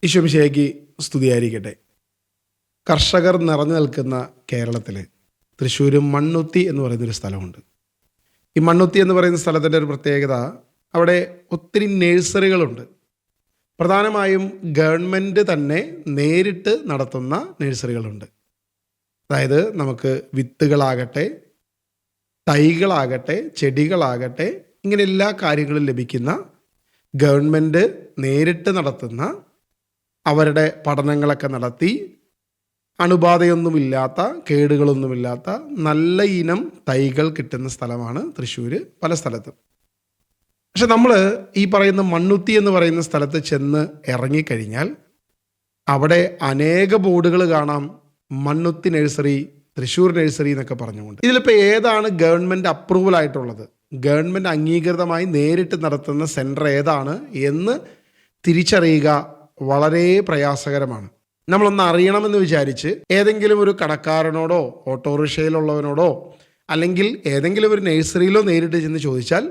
ഈശോ മിശിഹായ്ക്ക് സ്തുതിയായിരിക്കട്ടെ. കർഷകർ നിറഞ്ഞു നിൽക്കുന്ന കേരളത്തിൽ തൃശ്ശൂർ മണ്ണുത്തി എന്ന് പറയുന്നൊരു സ്ഥലമുണ്ട്. ഈ മണ്ണുത്തി എന്ന് പറയുന്ന സ്ഥലത്തിൻ്റെ ഒരു പ്രത്യേകത, അവിടെ ഒത്തിരി നഴ്സറികളുണ്ട്. പ്രധാനമായും ഗവൺമെൻറ് തന്നെ നേരിട്ട് നടത്തുന്ന നഴ്സറികളുണ്ട്. അതായത് നമുക്ക് വിത്തുകളാകട്ടെ, തൈകളാകട്ടെ, ചെടികളാകട്ടെ, ഇങ്ങനെ എല്ലാ കാര്യങ്ങളും ലഭിക്കുന്ന, ഗവൺമെൻറ് നേരിട്ട് നടത്തുന്ന, അവരുടെ പഠനങ്ങളൊക്കെ നടത്തി അണുബാധയൊന്നുമില്ലാത്ത, കേടുകളൊന്നുമില്ലാത്ത നല്ല ഇനം തൈകൾ കിട്ടുന്ന സ്ഥലമാണ് തൃശ്ശൂർ പല സ്ഥലത്തും. പക്ഷെ നമ്മൾ ഈ പറയുന്ന മണ്ണുത്തി എന്ന് പറയുന്ന സ്ഥലത്ത് ചെന്ന് ഇറങ്ങിക്കഴിഞ്ഞാൽ അവിടെ അനേക ബോർഡുകൾ കാണാം. മണ്ണുത്തി നഴ്സറി, തൃശ്ശൂർ നഴ്സറി എന്നൊക്കെ പറഞ്ഞുകൊണ്ട്. ഇതിലിപ്പോൾ ഏതാണ് ഗവൺമെൻറ് അപ്രൂവൽ ആയിട്ടുള്ളത്, ഗവൺമെൻറ് അംഗീകൃതമായി നേരിട്ട് നടത്തുന്ന സെൻറ്റർ ഏതാണ് എന്ന് തിരിച്ചറിയുക വളരെ പ്രയാസകരമാണ്. നമ്മളൊന്ന് അറിയണമെന്ന് വിചാരിച്ച് ഏതെങ്കിലും ഒരു കടക്കാരനോടോ ഓട്ടോറിക്ഷയിലുള്ളവനോടോ അല്ലെങ്കിൽ ഏതെങ്കിലും ഒരു നഴ്സറിയിലോ നേരിട്ട് ചെന്ന് ചോദിച്ചാൽ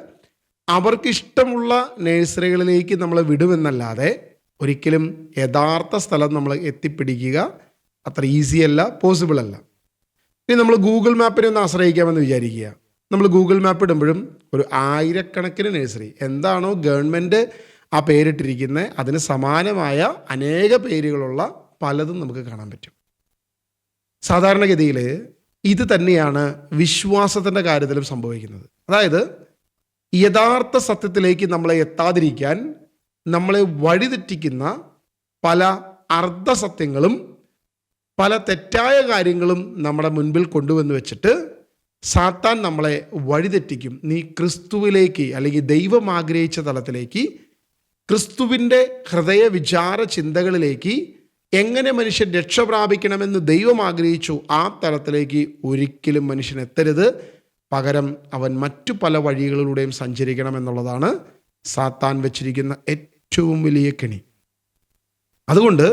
അവർക്കിഷ്ടമുള്ള നഴ്സറികളിലേക്ക് നമ്മൾ വിടുമെന്നല്ലാതെ ഒരിക്കലും യഥാർത്ഥ സ്ഥലം നമ്മൾ എത്തിപ്പിടിക്കുക അത്ര ഈസിയല്ല, പോസിബിൾ അല്ല. ഇനി നമ്മൾ ഗൂഗിൾ മാപ്പിനെ ഒന്ന് ആശ്രയിക്കാമെന്ന് വിചാരിക്കുക. നമ്മൾ ഗൂഗിൾ മാപ്പ് ഇടുമ്പോഴും ഒരു ആയിരക്കണക്കിന് നഴ്സറി, എന്താണോ ഗവൺമെൻറ് ആ പേരിട്ടിരിക്കുന്നത് അതിന് സമാനമായ അനേക പേരുകളുള്ള പലതും നമുക്ക് കാണാൻ പറ്റും. സാധാരണഗതിയിൽ ഇത് തന്നെയാണ് വിശ്വാസത്തിൻ്റെ കാര്യത്തിലും സംഭവിക്കുന്നത്. അതായത് യഥാർത്ഥ സത്യത്തിലേക്ക് നമ്മളെ എത്താതിരിക്കാൻ നമ്മളെ വഴിതെറ്റിക്കുന്ന പല അർദ്ധസത്യങ്ങളും പല തെറ്റായ കാര്യങ്ങളും നമ്മുടെ മുൻപിൽ കൊണ്ടുവന്ന് വെച്ചിട്ട് സാത്താൻ നമ്മളെ വഴിതെറ്റിക്കും. നീ ക്രിസ്തുവിലേക്ക് അല്ലെങ്കിൽ ദൈവം ആഗ്രഹിച്ച തലത്തിലേക്ക്, ക്രിസ്തുവിൻ്റെ ഹൃദയ വിചാര ചിന്തകളിലേക്ക്, എങ്ങനെ മനുഷ്യൻ രക്ഷ പ്രാപിക്കണമെന്ന് ദൈവം ആഗ്രഹിച്ചു ആ തലത്തിലേക്ക് ഒരിക്കലും മനുഷ്യൻ എത്തരുത്. പകരം അവൻ മറ്റു പല വഴികളിലൂടെയും സഞ്ചരിക്കണം എന്നുള്ളതാണ് സാത്താൻ വെച്ചിരിക്കുന്ന ഏറ്റവും വലിയ കെണി. അതുകൊണ്ട്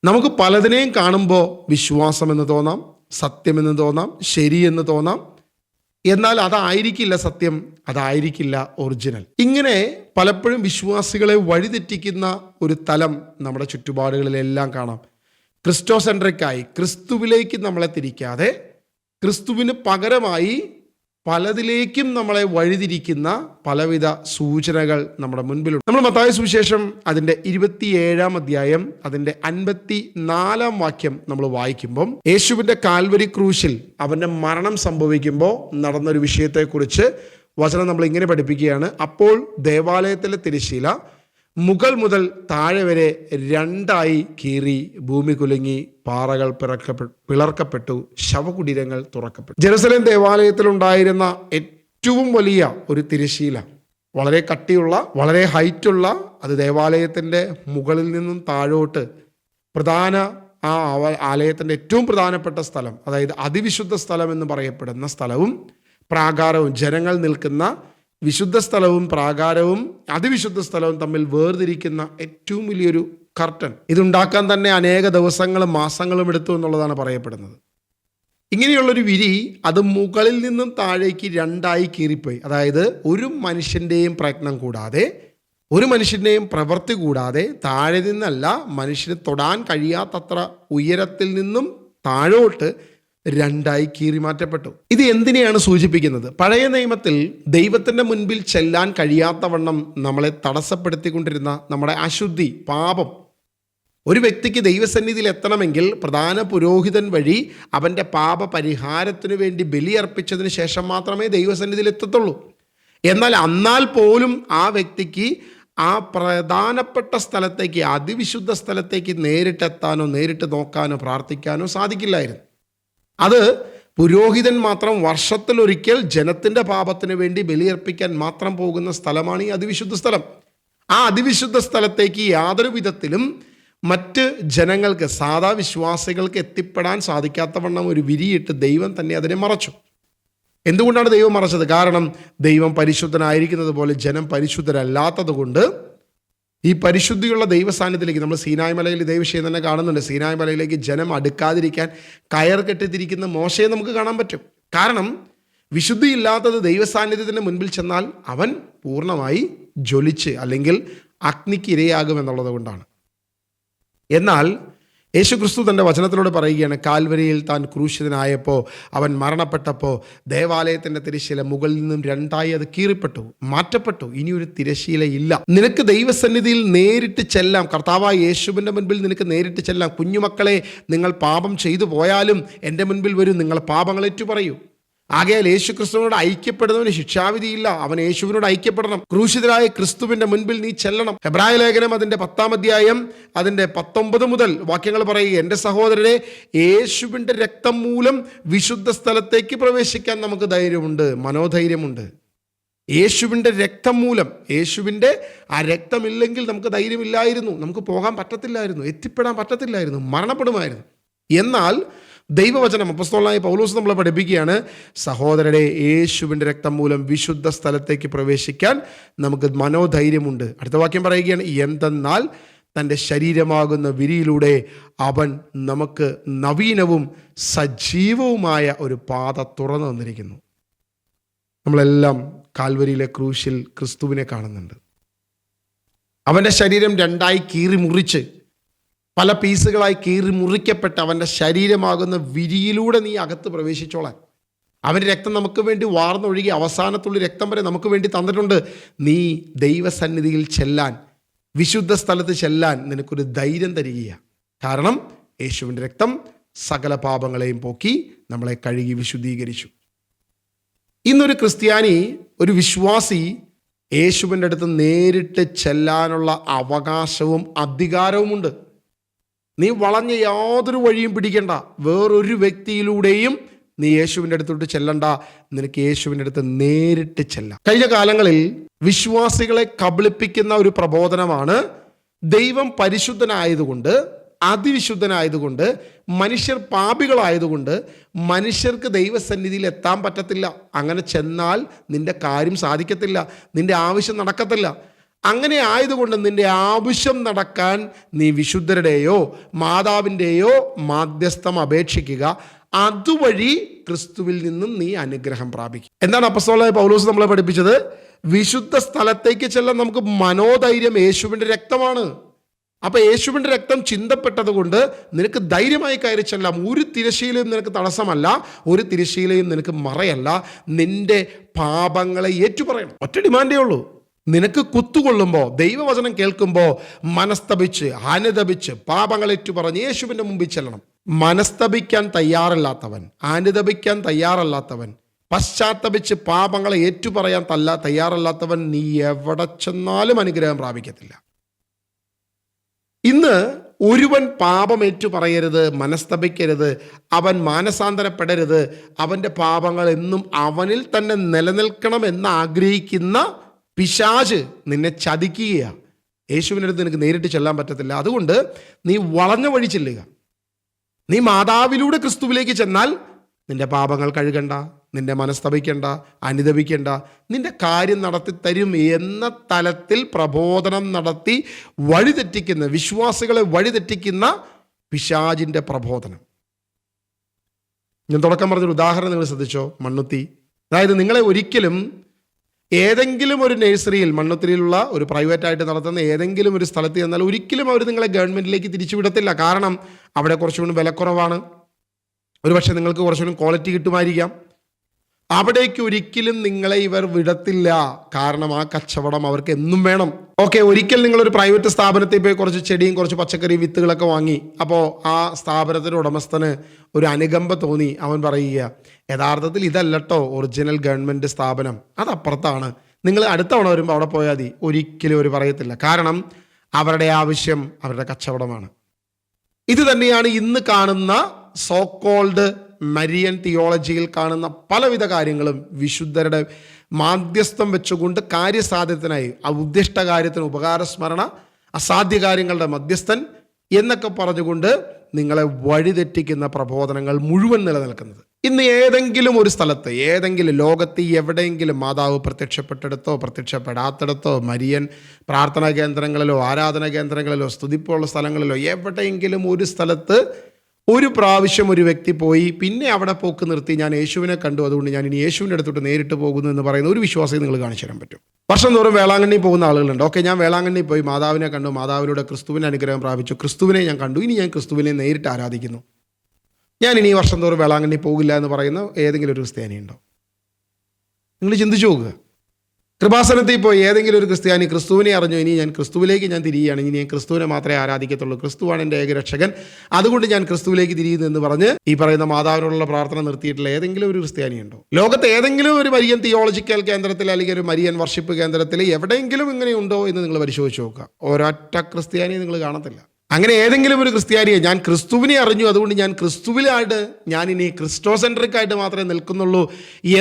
നമുക്ക് പലതിനെയും കാണുമ്പോൾ വിശ്വാസമെന്ന് തോന്നാം, സത്യമെന്ന് തോന്നാം, ശരിയെന്ന് തോന്നാം. എന്നാൽ അതായിരിക്കില്ല സത്യം, അതായിരിക്കില്ല ഒറിജിനൽ. ഇങ്ങനെ പലപ്പോഴും വിശ്വാസികളെ വഴിതെറ്റിക്കുന്ന ഒരു തലം നമ്മുടെ ചുറ്റുപാടുകളിലെല്ലാം കാണാം. ക്രിസ്റ്റോസെൻട്രിക്കായി, ക്രിസ്തുവിലേക്ക് നമ്മളെ തിരിക്കാതെ ക്രിസ്തുവിന് പകരമായി പലതിലേക്കും നമ്മളെ വഴിതിരിക്കുന്ന പലവിധ സൂചനകൾ നമ്മുടെ മുൻപിലുണ്ട്. നമ്മൾ മത്തായി സുവിശേഷം അതിൻ്റെ 27-ാം അധ്യായം അതിൻ്റെ 54-ാം വാക്യം നമ്മൾ വായിക്കുമ്പം യേശുവിൻ്റെ കാൽവരി ക്രൂശിൽ അവൻ്റെ മരണം സംഭവിക്കുമ്പോൾ നടന്നൊരു വിഷയത്തെക്കുറിച്ച് വചനം നമ്മൾ ഇങ്ങനെ പഠിപ്പിക്കുകയാണ്. അപ്പോൾ ദേവാലയത്തിലെ തിരശ്ശീല മുകൾ മുതൽ താഴെ വരെ രണ്ടായി കീറി, ഭൂമി കുലുങ്ങി, പാറകൾ പിളർക്കപ്പെട്ടു, ശവകുടീരങ്ങൾ തുറക്കപ്പെട്ടു. ജെറുസലേം ദേവാലയത്തിലുണ്ടായിരുന്ന ഏറ്റവും വലിയ ഒരു തിരശ്ശീല, വളരെ കട്ടിയുള്ള, വളരെ ഹൈറ്റുള്ള, അത് ദേവാലയത്തിൻ്റെ മുകളിൽ നിന്നും താഴോട്ട് ആ ആലയത്തിൻ്റെ ഏറ്റവും പ്രധാനപ്പെട്ട സ്ഥലം, അതായത് അതിവിശുദ്ധ സ്ഥലം എന്ന് പറയപ്പെടുന്ന സ്ഥലവും പ്രാകാരവും, ജനങ്ങൾ നിൽക്കുന്ന വിശുദ്ധ സ്ഥലവും പ്രാകാരവും അതിവിശുദ്ധ സ്ഥലവും തമ്മിൽ വേർതിരിക്കുന്ന ഏറ്റവും വലിയൊരു കർട്ടൻ, ഇതുണ്ടാക്കാൻ തന്നെ അനേക ദിവസങ്ങളും മാസങ്ങളും എടുത്തു എന്നുള്ളതാണ് പറയപ്പെടുന്നത്. ഇങ്ങനെയുള്ളൊരു വിരി അത് മുകളിൽ നിന്നും താഴേക്ക് രണ്ടായി കീറിപ്പോയി. അതായത് ഒരു മനുഷ്യൻ്റെയും പ്രയത്നം കൂടാതെ, ഒരു മനുഷ്യൻ്റെയും പ്രവൃത്തി കൂടാതെ, താഴെ നിന്നല്ല, മനുഷ്യന് തൊടാൻ കഴിയാത്തത്ര ഉയരത്തിൽ നിന്നും താഴോട്ട് രണ്ടായി കീറി മാറ്റപ്പെട്ടു. ഇത് എന്തിനെയാണ് സൂചിപ്പിക്കുന്നത്? പഴയ നിയമത്തിൽ ദൈവത്തിൻ്റെ മുൻപിൽ ചെല്ലാൻ കഴിയാത്തവണ്ണം നമ്മളെ തടസ്സപ്പെടുത്തിക്കൊണ്ടിരുന്ന നമ്മുടെ അശുദ്ധി, പാപം, ഒരു വ്യക്തിക്ക് ദൈവസന്നിധിയിൽ എത്തണമെങ്കിൽ പ്രധാന പുരോഹിതൻ വഴി അവൻ്റെ പാപ പരിഹാരത്തിനു വേണ്ടി ബലിയർപ്പിച്ചതിന് ശേഷം മാത്രമേ ദൈവസന്നിധിയിൽ എത്തത്തുള്ളൂ. എന്നാൽ പോലും ആ വ്യക്തിക്ക് ആ പ്രധാനപ്പെട്ട സ്ഥലത്തേക്ക്, അതിവിശുദ്ധ സ്ഥലത്തേക്ക് നേരിട്ടെത്താനോ നേരിട്ട് നോക്കാനോ പ്രാർത്ഥിക്കാനോ സാധിക്കില്ലായിരുന്നു. അത് പുരോഹിതൻ മാത്രം വർഷത്തിലൊരിക്കൽ ജനത്തിൻ്റെ പാപത്തിന് വേണ്ടി ബലിയർപ്പിക്കാൻ മാത്രം പോകുന്ന സ്ഥലമാണ് ഈ അതിവിശുദ്ധ സ്ഥലം. ആ അതിവിശുദ്ധ സ്ഥലത്തേക്ക് യാതൊരു വിധത്തിലും മറ്റ് ജനങ്ങൾക്ക്, സാധാ വിശ്വാസികൾക്ക് എത്തിപ്പെടാൻ സാധിക്കാത്തവണ്ണം ഒരു വിരിയിട്ട് ദൈവം തന്നെ അതിനെ മറച്ചു. എന്തുകൊണ്ടാണ് ദൈവം മറച്ചത്? കാരണം ദൈവം പരിശുദ്ധനായിരിക്കുന്നത് പോലെ ജനം പരിശുദ്ധരല്ലാത്തത് കൊണ്ട് ഈ പരിശുദ്ധിയുള്ള ദൈവസാന്നിധ്യത്തിലേക്ക്, നമ്മൾ സീനായ് മലയിൽ ഇതേ വിഷയം തന്നെ കാണുന്നുണ്ട്. സീനായ് മലയിലേക്ക് ജനം അടുക്കാതിരിക്കാൻ കയർ കെട്ടിത്തിരിക്കുന്ന മോശയെ നമുക്ക് കാണാൻ പറ്റും. കാരണം വിശുദ്ധിയില്ലാത്തത് ദൈവസാന്നിധ്യത്തിൻ്റെ മുൻപിൽ ചെന്നാൽ അവൻ പൂർണ്ണമായി ജ്വലിച്ച് അല്ലെങ്കിൽ അഗ്നിക്ക് ഇരയാകുമെന്നുള്ളത് കൊണ്ടാണ്. എന്നാൽ യേശുക്രിസ്തു തൻ്റെ വചനത്തിലൂടെ പറയുകയാണ്, കാൽവരിയിൽ താൻ ക്രൂശിതനായപ്പോൾ, അവൻ മരണപ്പെട്ടപ്പോൾ ദേവാലയത്തിൻ്റെ തിരശ്ശീല മുകളിൽ നിന്നും രണ്ടായി അത് കീറിപ്പെട്ടു, മാറ്റപ്പെട്ടു. ഇനിയൊരു തിരശ്ശീലയില്ല. നിനക്ക് ദൈവസന്നിധിയിൽ നേരിട്ട് ചെല്ലാം. കർത്താവായ യേശുവിൻ്റെ മുൻപിൽ നിനക്ക് നേരിട്ട് ചെല്ലാം. കുഞ്ഞുമക്കളെ, നിങ്ങൾ പാപം ചെയ്തു പോയാലും എൻ്റെ മുൻപിൽ വരും, നിങ്ങൾ പാപങ്ങൾ ഏറ്റുപറയൂ. ആകയാൽ യേശുക്രിസ്തുവിനോട് ഐക്യപ്പെടുന്നവന് ശിക്ഷാവിധിയില്ല. അവൻ യേശുവിനോട് ഐക്യപ്പെടണം. ക്രൂശിതരായ ക്രിസ്തുവിന്റെ മുൻപിൽ നീ ചെല്ലണം. ഹെബ്രായ ലേഖനം അതിന്റെ 10-ാം അധ്യായം അതിന്റെ 19 മുതൽ വാക്യങ്ങൾ പറയുക, എൻ്റെ സഹോദരരെ, യേശുവിന്റെ രക്തം മൂലം വിശുദ്ധ സ്ഥലത്തേക്ക് പ്രവേശിക്കാൻ നമുക്ക് ധൈര്യമുണ്ട്, മനോധൈര്യമുണ്ട്. യേശുവിൻ്റെ രക്തം മൂലം, യേശുവിൻ്റെ ആ രക്തമില്ലെങ്കിൽ നമുക്ക് ധൈര്യമില്ലായിരുന്നു, നമുക്ക് പോകാൻ പറ്റത്തില്ലായിരുന്നു, എത്തിപ്പെടാൻ പറ്റത്തില്ലായിരുന്നു, മരണപ്പെടുമായിരുന്നു. എന്നാൽ ദൈവവചനം അപ്പോസ്തലനായ പൗലോസ് നമ്മളെ പഠിപ്പിക്കുകയാണ്, സഹോദരരെ, യേശുവിൻ്റെ രക്തം മൂലം വിശുദ്ധ സ്ഥലത്തേക്ക് പ്രവേശിക്കാൻ നമുക്ക് മനോധൈര്യമുണ്ട്. അടുത്ത വാക്യം പറയുകയാണ്, എന്തെന്നാൽ തൻ്റെ ശരീരമാകുന്ന വിരിയിലൂടെ അവൻ നമുക്ക് നവീനവും സജീവവുമായ ഒരു പാത തുറന്നു തന്നിരിക്കുന്നു. നമ്മളെല്ലാം കാൽവരിയിലെ ക്രൂശിൽ ക്രിസ്തുവിനെ കാണുന്നുണ്ട്. അവൻ്റെ ശരീരം രണ്ടായി കീറി മുറിച്ച്, പല പീസുകളായി കീറി മുറിക്കപ്പെട്ട് അവൻ്റെ ശരീരമാകുന്ന വിരിയിലൂടെ നീ അകത്ത് പ്രവേശിച്ചോളാൻ. അവൻ്റെ രക്തം നമുക്ക് വേണ്ടി വാർന്നൊഴുകി അവസാനത്തുള്ള രക്തം വരെ നമുക്ക് വേണ്ടി തന്നിട്ടുണ്ട്. നീ ദൈവസന്നിധിയിൽ ചെല്ലാൻ, വിശുദ്ധ സ്ഥലത്ത് ചെല്ലാൻ നിനക്കൊരു ധൈര്യം തരികയാണ്. കാരണം യേശുവിൻ്റെ രക്തം സകല പാപങ്ങളെയും പോക്കി നമ്മളെ കഴുകി വിശുദ്ധീകരിച്ചു. ഇന്നൊരു ക്രിസ്ത്യാനി, ഒരു വിശ്വാസി യേശുവിൻ്റെ അടുത്ത് നേരിട്ട് ചെല്ലാനുള്ള അവകാശവും അധികാരവുമുണ്ട്. നീ വളഞ്ഞ യാതൊരു വഴിയും പിടിക്കണ്ട, വേറൊരു വ്യക്തിയിലൂടെയും നീ യേശുവിൻ്റെ അടുത്തോട്ട് ചെല്ലണ്ട. നിനക്ക് യേശുവിൻ്റെ അടുത്ത് നേരിട്ട് ചെല്ലാം. കഴിഞ്ഞ കാലങ്ങളിൽ വിശ്വാസികളെ കബളിപ്പിക്കുന്ന ഒരു പ്രബോധനമാണ്, ദൈവം പരിശുദ്ധനായതുകൊണ്ട്, അതിവിശുദ്ധനായതുകൊണ്ട്, മനുഷ്യർ പാപികളായതുകൊണ്ട് മനുഷ്യർക്ക് ദൈവസന്നിധിയിൽ എത്താൻ പറ്റത്തില്ല. അങ്ങനെ ചെന്നാൽ നിന്റെ കാര്യം സാധിക്കത്തില്ല, നിന്റെ ആവശ്യം നടക്കത്തില്ല. അങ്ങനെ ആയതുകൊണ്ട് നിന്റെ ആവശ്യം നടക്കാൻ നീ വിശുദ്ധരുടെയോ മാതാവിൻ്റെയോ മാധ്യസ്ഥം അപേക്ഷിക്കുക. അതുവഴി ക്രിസ്തുവിൽ നിന്നും നീ അനുഗ്രഹം പ്രാപിക്കും. എന്താണ് അപ്പോസ്തലനായ പൗലോസ് നമ്മളെ പഠിപ്പിച്ചത്? വിശുദ്ധ സ്ഥലത്തേക്ക് ചെല്ലാൻ നമുക്ക് മനോധൈര്യം യേശുവിൻ്റെ രക്തമാണ്. അപ്പോൾ യേശുവിൻ്റെ രക്തം ചിന്തപ്പെട്ടത് കൊണ്ട് നിനക്ക് ധൈര്യമായി കയറി ചെല്ലാം. ഒരു തിരശ്ശീലയും നിനക്ക് തടസ്സമല്ല, ഒരു തിരശ്ശീലയും നിനക്ക് മറയല്ല. നിന്റെ പാപങ്ങളെ ഏറ്റുപറയണം. ഒറ്റ ഡിമാൻഡേ ഉള്ളൂ. നിനക്ക് കുത്തുകൊള്ളുമ്പോൾ, ദൈവവചനം കേൾക്കുമ്പോൾ മനസ്തപിച്ച്, അനുതപിച്ച്, പാപങ്ങളേറ്റു പറഞ്ഞ് യേശുവിൻ്റെ മുമ്പിൽ ചെല്ലണം. മനസ്തപിക്കാൻ തയ്യാറല്ലാത്തവൻ, അനുതപിക്കാൻ തയ്യാറല്ലാത്തവൻ, പശ്ചാത്തപിച്ച് പാപങ്ങളെ ഏറ്റുപറയാൻ തയ്യാറല്ലാത്തവൻ നീ എവിടെ ചെന്നാലും അനുഗ്രഹം പ്രാപിക്കത്തില്ല. ഇന്ന് ഒരുവൻ പാപമേറ്റു പറയരുത്, മനസ്തപിക്കരുത്, അവൻ മാനസാന്തരപ്പെടരുത്, അവൻ്റെ പാപങ്ങൾ എന്നും അവനിൽ തന്നെ നിലനിൽക്കണം എന്ന് ആഗ്രഹിക്കുന്ന പിശാച് നിന്നെ ചതിക്കുകയാണ്. യേശുവിൻ്റെ അടുത്ത് നിനക്ക് നേരിട്ട് ചെല്ലാൻ പറ്റത്തില്ല. അതുകൊണ്ട് നീ വളഞ്ഞ വഴി ചെല്ലുക. നീ മാതാവിലൂടെ ക്രിസ്തുവിലേക്ക് ചെന്നാൽ നിന്റെ പാപങ്ങൾ കഴുകണ്ട, നിന്റെ മനസ്തപിക്കണ്ട, അനുതപിക്കണ്ട, നിന്റെ കാര്യം നടത്തി തരും എന്ന തലത്തിൽ പ്രബോധനം നടത്തി വഴിതെറ്റിക്കുന്ന, വിശ്വാസികളെ വഴിതെറ്റിക്കുന്ന പിശാചിൻ്റെ പ്രബോധനം. ഞാൻ തുടക്കം പറഞ്ഞൊരു ഉദാഹരണം നിങ്ങൾ ശ്രദ്ധിച്ചോ? മണ്ണുത്തി. അതായത് നിങ്ങളെ ഒരിക്കലും ഏതെങ്കിലും ഒരു നഴ്സറിയിൽ, മണ്ണുത്തിരിയിലുള്ള ഒരു പ്രൈവറ്റായിട്ട് നടത്തുന്ന ഏതെങ്കിലും ഒരു സ്ഥലത്ത് ചെന്നാൽ ഒരിക്കലും അവർ നിങ്ങളെ ഗവൺമെൻറ്റിലേക്ക് തിരിച്ചു വിടത്തില്ല. കാരണം അവിടെ കുറച്ചുകൂടി വിലക്കുറവാണ്, ഒരുപക്ഷെ നിങ്ങൾക്ക് കുറച്ചുകൂടി ക്വാളിറ്റി കിട്ടുമായിരിക്കാം. അവിടേക്ക് ഒരിക്കലും നിങ്ങളെ ഇവർ വിടത്തില്ല. കാരണം ആ കച്ചവടം അവർക്ക് എന്നും വേണം. ഓക്കെ, ഒരിക്കൽ നിങ്ങളൊരു പ്രൈവറ്റ് സ്ഥാപനത്തിൽ പോയി കുറച്ച് ചെടിയും കുറച്ച് പച്ചക്കറി വിത്തുകളൊക്കെ വാങ്ങി. അപ്പോൾ ആ സ്ഥാപനത്തിൻ്റെ ഉടമസ്ഥന് ഒരു അനുകമ്പ തോന്നി. അവൻ പറയുക, യഥാർത്ഥത്തിൽ ഇതല്ലട്ടോ ഒറിജിനൽ ഗവൺമെൻറ് സ്ഥാപനം, അതപ്പുറത്താണ്, നിങ്ങൾ അടുത്ത തവണ വരുമ്പോൾ അവിടെ പോയാൽ മതി. ഒരിക്കലും അവർ പറയത്തില്ല. കാരണം അവരുടെ ആവശ്യം അവരുടെ കച്ചവടമാണ്. ഇത് തന്നെയാണ് ഇന്ന് കാണുന്ന സോ കോൾഡ് മരിയൻ തിയോളജിയിൽ കാണുന്ന പലവിധ കാര്യങ്ങളും. വിശുദ്ധരുടെ മാധ്യസ്ഥം വെച്ചുകൊണ്ട് കാര്യസാധ്യത്തിനായി, ഉദ്ദിഷ്ട കാര്യത്തിന് ഉപകാരസ്മരണ, അസാധ്യ കാര്യങ്ങളുടെ മധ്യസ്ഥൻ എന്നൊക്കെ പറഞ്ഞുകൊണ്ട് നിങ്ങളെ വഴിതെറ്റിക്കുന്ന പ്രബോധനങ്ങൾ മുഴുവൻ നിലനിൽക്കുന്നത്. ഇന്ന് ഏതെങ്കിലും ഒരു സ്ഥലത്ത്, ഏതെങ്കിലും ലോകത്ത് എവിടെയെങ്കിലും മാതാവ് പ്രത്യക്ഷപ്പെട്ടെടുത്തോ പ്രത്യക്ഷപ്പെടാത്തിടത്തോ, മരിയൻ പ്രാർത്ഥനാ കേന്ദ്രങ്ങളിലോ ആരാധനാ കേന്ദ്രങ്ങളിലോ സ്തുതിപ്പുള്ള സ്ഥലങ്ങളിലോ എവിടെയെങ്കിലും ഒരു സ്ഥലത്ത് ഒരു പ്രാവശ്യം ഒരു വ്യക്തി പോയി പിന്നെ അവിടെ പോക്ക് നിർത്തി, ഞാൻ യേശുവിനെ കണ്ടു അതുകൊണ്ട് ഞാൻ ഇനി യേശുവിൻ്റെ അടുത്തോട്ട് നേരിട്ട് പോകുന്നു എന്ന് പറയുന്ന ഒരു വിശ്വാസം നിങ്ങൾ കാണിച്ചു തരാൻ പറ്റും? വർഷം തോറും വേളാങ്കണ്ണി പോകുന്ന ആളുകളുണ്ട്. ഓക്കെ, ഞാൻ വേളാങ്കണ്ണി പോയി മാതാവിനെ കണ്ടു, മാതാവിലൂടെ ക്രിസ്തുവിനെ അനുഗ്രഹം പ്രാപിച്ചു, ക്രിസ്തുവിനെ ഞാൻ കണ്ടു, ഇനി ഞാൻ ക്രിസ്തുവിനെ നേരിട്ട് ആരാധിക്കുന്നു, ഞാൻ ഇനി വർഷം തോറും വേളാങ്കണ്ണി പോകില്ല എന്ന് പറയുന്ന ഏതെങ്കിലും ഒരു ക്രിസ്ത്യാനി ഉണ്ടോ? നിങ്ങൾ ചിന്തിച്ചു നോക്കുക. കൃപാസനത്തിൽ പോയി ഏതെങ്കിലും ഒരു ക്രിസ്ത്യാനി ക്രിസ്തുവിനെ അറിഞ്ഞു, ഇനി ഞാൻ ക്രിസ്തുവിലേക്ക് ഞാൻ തിരിയുകയാണ്, ഇനി ഞാൻ ക്രിസ്തുവിനെ മാത്രമേ ആരാധിക്കത്തുള്ളൂ, ക്രിസ്തുവാണ് എൻ്റെ ഏകരക്ഷകൻ, അതുകൊണ്ട് ഞാൻ ക്രിസ്തുവിലേക്ക് തിരിയുന്നു എന്ന് പറഞ്ഞ് ഈ പറയുന്ന മാതാവിനോടുള്ള പ്രാർത്ഥന നിർത്തിയിട്ടുള്ള ഏതെങ്കിലും ഒരു ക്രിസ്ത്യാനി ഉണ്ടോ? ലോകത്ത് ഏതെങ്കിലും ഒരു മരിയൻ തിയോളജിക്കൽ കേന്ദ്രത്തിൽ അല്ലെങ്കിൽ ഒരു മരിയൻ വർഷിപ്പ് കേന്ദ്രത്തിൽ എവിടെയെങ്കിലും ഇങ്ങനെയുണ്ടോ എന്ന് നിങ്ങൾ പരിശോധിച്ച് നോക്കുക. ഒരൊറ്റ ക്രിസ്ത്യാനിയെ നിങ്ങൾ കാണത്തില്ല. അങ്ങനെ ഏതെങ്കിലും ഒരു ക്രിസ്ത്യാനിയെ ഞാൻ ക്രിസ്തുവിനെ അറിഞ്ഞു അതുകൊണ്ട് ഞാൻ ക്രിസ്തുവിലായിട്ട് ഞാൻ ഇനി ക്രിസ്റ്റോസെൻട്രിക് ആയിട്ട് മാത്രമേ നിൽക്കുന്നുള്ളൂ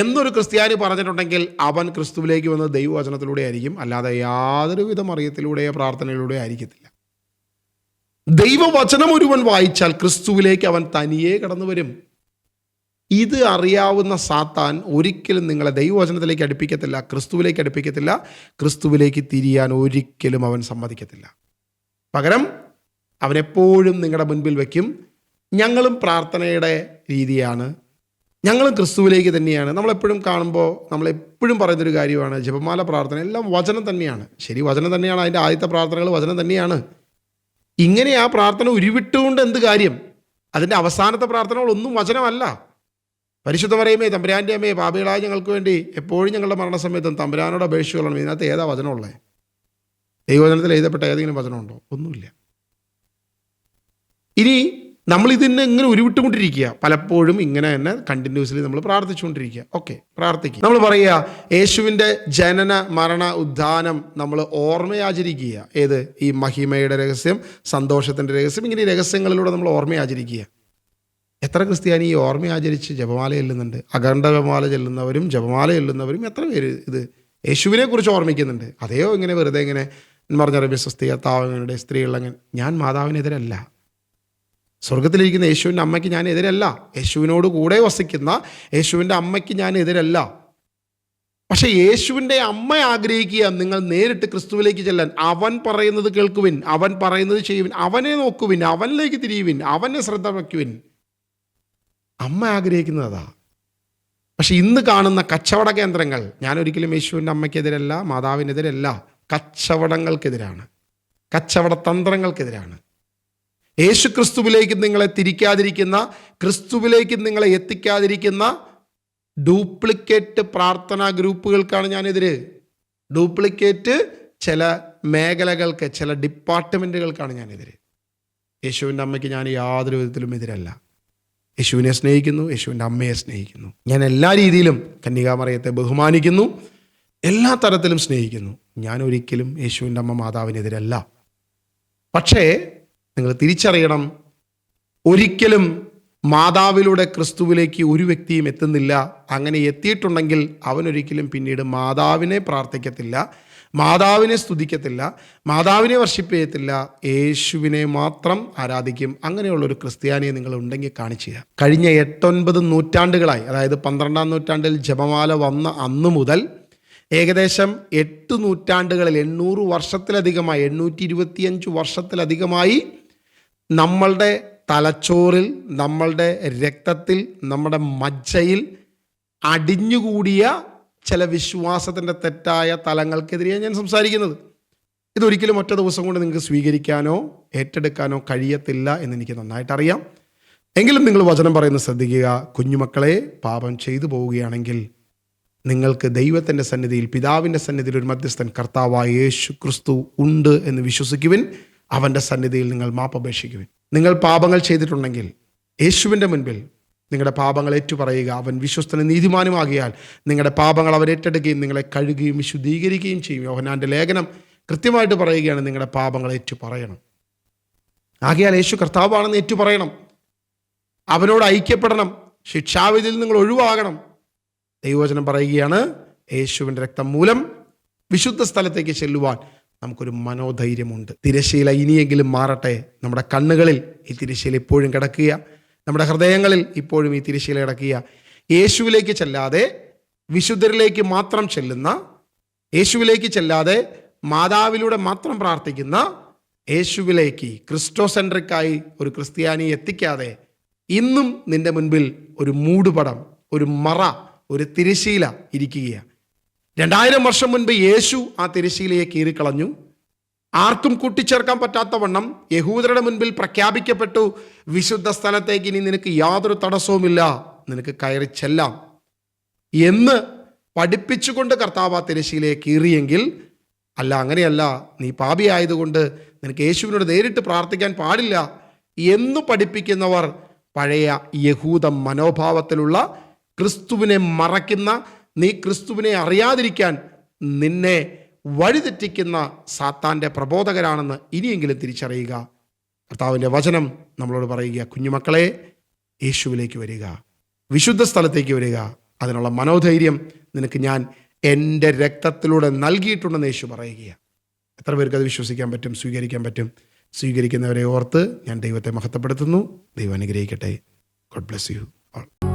എന്നൊരു ക്രിസ്ത്യാനി പറഞ്ഞിട്ടുണ്ടെങ്കിൽ അവൻ ക്രിസ്തുവിലേക്ക് വന്നത് ദൈവവചനത്തിലൂടെ ആയിരിക്കും, അല്ലാതെ യാതൊരുവിധ മറിയത്തിലൂടെയോ പ്രാർത്ഥനയിലൂടെയോ ആയിരിക്കത്തില്ല. ദൈവവചനം ഒരുവൻ വായിച്ചാൽ ക്രിസ്തുവിലേക്ക് അവൻ തനിയെ കടന്നു വരും. ഇത് അറിയാവുന്ന സാത്താൻ ഒരിക്കലും നിങ്ങളെ ദൈവവചനത്തിലേക്ക് അടുപ്പിക്കത്തില്ല, ക്രിസ്തുവിലേക്ക് അടുപ്പിക്കത്തില്ല, ക്രിസ്തുവിലേക്ക് തിരിയാൻ ഒരിക്കലും അവൻ സമ്മതിക്കത്തില്ല. പകരം അവനെപ്പോഴും നിങ്ങളുടെ മുൻപിൽ വയ്ക്കും, ഞങ്ങളും പ്രാർത്ഥനയുടെ രീതിയാണ്, ഞങ്ങളും ക്രിസ്തുവിലേക്ക് തന്നെയാണ്. നമ്മളെപ്പോഴും കാണുമ്പോൾ നമ്മളെപ്പോഴും പറയുന്നൊരു കാര്യമാണ്, ജപമാല പ്രാർത്ഥന എല്ലാം വചനം തന്നെയാണ്. ശരി, വചനം തന്നെയാണ്, അതിൻ്റെ ആദ്യത്തെ പ്രാർത്ഥനകൾ വചനം തന്നെയാണ്. ഇങ്ങനെ ആ പ്രാർത്ഥന ഉരുവിട്ടുകൊണ്ട് എന്ത് കാര്യം? അതിൻ്റെ അവസാനത്തെ പ്രാർത്ഥനകളൊന്നും വചനമല്ല. പരിശുദ്ധ മറിയമേ തമ്പുരാൻ്റെ അമ്മയെ പാപികളായ ഞങ്ങൾക്ക് വേണ്ടി എപ്പോഴും ഞങ്ങളുടെ മരണസമയത്തും തമ്പുരാനോട് അപേക്ഷിച്ചുകൊള്ളണം. ഇതിനകത്ത് ഏതാ വചനമുള്ളത്? ദൈവവചനത്തിൽ എഴുതപ്പെട്ട ഏതെങ്കിലും വചനമുണ്ടോ? ഒന്നുമില്ല. ഇനി നമ്മളിതിനെ ഇങ്ങനെ ഉരുവിട്ടുകൊണ്ടിരിക്കുക, പലപ്പോഴും ഇങ്ങനെ തന്നെ കണ്ടിന്യൂസ്ലി നമ്മൾ പ്രാർത്ഥിച്ചുകൊണ്ടിരിക്കുക. ഓക്കെ, പ്രാർത്ഥിക്കുക. നമ്മൾ പറയുക യേശുവിൻ്റെ ജനന മരണ ഉദ്ധാനം നമ്മൾ ഓർമ്മയാചരിക്കുക. ഏത്? ഈ മഹിമയുടെ രഹസ്യം, സന്തോഷത്തിൻ്റെ രഹസ്യം, ഇങ്ങനെ രഹസ്യങ്ങളിലൂടെ നമ്മൾ ഓർമ്മയാചരിക്കുക. എത്ര ക്രിസ്ത്യാനി ഈ ഓർമ്മയാചരിച്ച് ജപമാല ചെല്ലുന്നുണ്ട്? അഖണ്ഡ ജപമാല ചെല്ലുന്നവരും ജപമാല ചെല്ലുന്നവരും എത്ര പേര് ഇത് യേശുവിനെ കുറിച്ച് ഓർമ്മിക്കുന്നുണ്ട്? അതെയോ ഇങ്ങനെ വെറുതെ ഇങ്ങനെ പറഞ്ഞ റബ്ബി സ്വസ്തി കർത്താവിനുടെ സ്ത്രീകളങ്ങനെ. ഞാൻ മാതാവിനെതിരല്ല, സ്വർഗത്തിലിരിക്കുന്ന യേശുവിൻ്റെ അമ്മയ്ക്ക് ഞാൻ എതിരല്ല, യേശുവിനോട് കൂടെ വസിക്കുന്ന യേശുവിൻ്റെ അമ്മയ്ക്ക് ഞാൻ എതിരല്ല. പക്ഷെ യേശുവിൻ്റെ അമ്മ ആഗ്രഹിക്കുക നിങ്ങൾ നേരിട്ട് ക്രിസ്തുവിലേക്ക് ചെല്ലാൻ. അവൻ പറയുന്നത് കേൾക്കുവിൻ, അവൻ പറയുന്നത് ചെയ്യുവിൻ, അവനെ നോക്കുവിൻ, അവനിലേക്ക് തിരിയുവിൻ, അവനെ ശ്രദ്ധ വയ്ക്കുവിൻ. അമ്മ ആഗ്രഹിക്കുന്നതാ. പക്ഷെ ഇന്ന് കാണുന്ന കച്ചവട കേന്ദ്രങ്ങൾ, ഞാൻ ഒരിക്കലും യേശുവിൻ്റെ അമ്മയ്ക്കെതിരല്ല, മാതാവിനെതിരല്ല, കച്ചവടങ്ങൾക്കെതിരാണ്, കച്ചവട തന്ത്രങ്ങൾക്കെതിരാണ്. യേശു ക്രിസ്തുവിലേക്ക് നിങ്ങളെ തിരിക്കാതിരിക്കുന്ന, ക്രിസ്തുവിലേക്ക് നിങ്ങളെ എത്തിക്കാതിരിക്കുന്ന ഡ്യൂപ്ലിക്കേറ്റ് പ്രാർത്ഥനാ ഗ്രൂപ്പുകൾക്കാണ് ഞാനെതിര്. ഡ്യൂപ്ലിക്കേറ്റ് ചില മേഖലകൾക്ക്, ചില ഡിപ്പാർട്ട്മെൻറ്റുകൾക്കാണ് ഞാനെതിര്. യേശുവിൻ്റെ അമ്മയ്ക്ക് ഞാൻ യാതൊരു വിധത്തിലും എതിരല്ല. യേശുവിനെ സ്നേഹിക്കുന്നു, യേശുവിൻ്റെ അമ്മയെ സ്നേഹിക്കുന്നു. ഞാൻ എല്ലാ രീതിയിലും കന്യകാമറിയത്തെ ബഹുമാനിക്കുന്നു, എല്ലാ തരത്തിലും സ്നേഹിക്കുന്നു. ഞാൻ ഒരിക്കലും യേശുവിൻ്റെ അമ്മ മാതാവിനെതിരല്ല. പക്ഷേ നിങ്ങൾ തിരിച്ചറിയണം, ഒരിക്കലും മാതാവിലൂടെ ക്രിസ്തുവിലേക്ക് ഒരു വ്യക്തിയും എത്തുന്നില്ല. അങ്ങനെ എത്തിയിട്ടുണ്ടെങ്കിൽ അവനൊരിക്കലും പിന്നീട് മാതാവിനെ പ്രാർത്ഥിക്കത്തില്ല, മാതാവിനെ സ്തുതിക്കത്തില്ല, മാതാവിനെ വർഷിപ്പ് ചെയ്യത്തില്ല, യേശുവിനെ മാത്രം ആരാധിക്കും. അങ്ങനെയുള്ളൊരു ക്രിസ്ത്യാനിയെ നിങ്ങൾ ഉണ്ടെങ്കിൽ കാണിച്ചു. കഴിഞ്ഞ 8-9 നൂറ്റാണ്ടുകളായി, അതായത് 12-ാം നൂറ്റാണ്ടിൽ ജപമാല വന്ന അന്നു മുതൽ ഏകദേശം 8 നൂറ്റാണ്ടുകളിൽ 800 വർഷത്തിലധികമായി, 825 വർഷത്തിലധികമായി നമ്മളുടെ തലച്ചോറിൽ, നമ്മളുടെ രക്തത്തിൽ, നമ്മുടെ മജ്ജയിൽ അടിഞ്ഞുകൂടിയ ചില വിശ്വാസത്തിൻ്റെ തെറ്റായ തലങ്ങൾക്കെതിരെയാണ് ഞാൻ സംസാരിക്കുന്നത്. ഇതൊരിക്കലും ഒറ്റ ദിവസം കൊണ്ട് നിങ്ങൾക്ക് സ്വീകരിക്കാനോ ഏറ്റെടുക്കാനോ കഴിയത്തില്ല എന്നെനിക്ക് നന്നായിട്ടറിയാം. എങ്കിലും നിങ്ങൾ വചനം പറയുന്നത് ശ്രദ്ധിക്കുക. കുഞ്ഞുമക്കളെ, പാപം ചെയ്തു പോവുകയാണെങ്കിൽ നിങ്ങൾക്ക് ദൈവത്തിൻ്റെ സന്നിധിയിൽ, പിതാവിൻ്റെ സന്നിധിയിൽ ഒരു മധ്യസ്ഥൻ കർത്താവായ യേശു ക്രിസ്തു ഉണ്ട് എന്ന് വിശ്വസിക്കുവിൻ. അവൻ്റെ സന്നിധിയിൽ നിങ്ങൾ മാപ്പപേക്ഷിക്കുവിൻ. നിങ്ങൾ പാപങ്ങൾ ചെയ്തിട്ടുണ്ടെങ്കിൽ യേശുവിൻ്റെ മുൻപിൽ നിങ്ങളുടെ പാപങ്ങൾ ഏറ്റുപറയുക. അവൻ വിശ്വസ്തനും നീതിമാനുമാകിയാൽ നിങ്ങളുടെ പാപങ്ങൾ അവൻ ഏറ്റെടുക്കുകയും നിങ്ങളെ കഴുകുകയും വിശുദ്ധീകരിക്കുകയും ചെയ്യും. യോഹന്നാൻ്റെ ലേഖനം കൃത്യമായിട്ട് പറയുകയാണ്, നിങ്ങളുടെ പാപങ്ങൾ ഏറ്റുപറയണം. ആകയാൽ യേശു കർത്താവാണെന്ന് ഏറ്റുപറയണം, അവനോട് ഐക്യപ്പെടണം, ശിക്ഷാവിധിയിൽ നിങ്ങൾ ഒഴിവാകണം. ദൈവവചനം പറയുകയാണ്, യേശുവിൻ്റെ രക്തം മൂലം വിശുദ്ധ സ്ഥലത്തേക്ക് ചെല്ലുവാൻ നമുക്കൊരു മനോധൈര്യമുണ്ട്. തിരശ്ശീല ഇനിയെങ്കിലും മാറട്ടെ. നമ്മുടെ കണ്ണുകളിൽ ഈ തിരശ്ശീല ഇപ്പോഴും കിടക്കുക, നമ്മുടെ ഹൃദയങ്ങളിൽ ഇപ്പോഴും ഈ തിരശ്ശീല കിടക്കുക. യേശുവിലേക്ക് ചെല്ലാതെ വിശുദ്ധരിലേക്ക് മാത്രം ചെല്ലുന്ന, യേശുവിലേക്ക് ചെല്ലാതെ മാതാവിലൂടെ മാത്രം പ്രാർത്ഥിക്കുന്ന, യേശുവിലേക്ക് ക്രിസ്റ്റോസെൻട്രിക്കായി ഒരു ക്രിസ്ത്യാനി എത്തിക്കാതെ ഇന്നും നിന്റെ മുൻപിൽ ഒരു മൂടുപടം, ഒരു മറ, ഒരു തിരശീല ഇരിക്കുകയാണ്. 2000 വർഷം മുൻപ് യേശു ആ തിരശീലയെ കീറിക്കളഞ്ഞു. ആർക്കും കൂട്ടിച്ചേർക്കാൻ പറ്റാത്ത വണ്ണം യഹൂദരുടെ മുൻപിൽ പ്രഖ്യാപിക്കപ്പെട്ടു, വിശുദ്ധ സ്ഥലത്തേക്ക് ഇനി നിനക്ക് യാതൊരു തടസ്സവുമില്ല, നിനക്ക് കയറി ചെല്ലാം എന്ന് പഠിപ്പിച്ചുകൊണ്ട് കർത്താവ് ആ തിരശീലയെ കീറിയെങ്കിൽ, അല്ല അങ്ങനെയല്ല, നീ പാപിയായതുകൊണ്ട് നിനക്ക് യേശുവിനോട് നേരിട്ട് പ്രാർത്ഥിക്കാൻ പാടില്ല എന്ന് പഠിപ്പിക്കുന്നവർ പഴയ യഹൂദ മനോഭാവത്തിലുള്ള ക്രിസ്തുവിനെ മറയ്ക്കുന്ന, നീ ക്രിസ്തുവിനെ അറിയാതിരിക്കാൻ നിന്നെ വഴിതെറ്റിക്കുന്ന സാത്താൻ്റെ പ്രബോധകരാണെന്ന് ഇനിയെങ്കിലും തിരിച്ചറിയുക. കർത്താവിൻ്റെ വചനം നമ്മളോട് പറയുക, കുഞ്ഞുമക്കളെ, യേശുവിലേക്ക് വരിക, വിശുദ്ധ സ്ഥലത്തേക്ക് വരിക. അതിനുള്ള മനോധൈര്യം നിനക്ക് ഞാൻ എൻ്റെ രക്തത്തിലൂടെ നൽകിയിട്ടുണ്ടെന്ന് യേശു പറയുകയാണ്. എത്ര പേർക്ക് അത് വിശ്വസിക്കാൻ പറ്റും, സ്വീകരിക്കാൻ പറ്റും? സ്വീകരിക്കുന്നവരെ ഓർത്ത് ഞാൻ ദൈവത്തെ മഹത്വപ്പെടുത്തുന്നു. ദൈവം അനുഗ്രഹിക്കട്ടെ. God bless you all.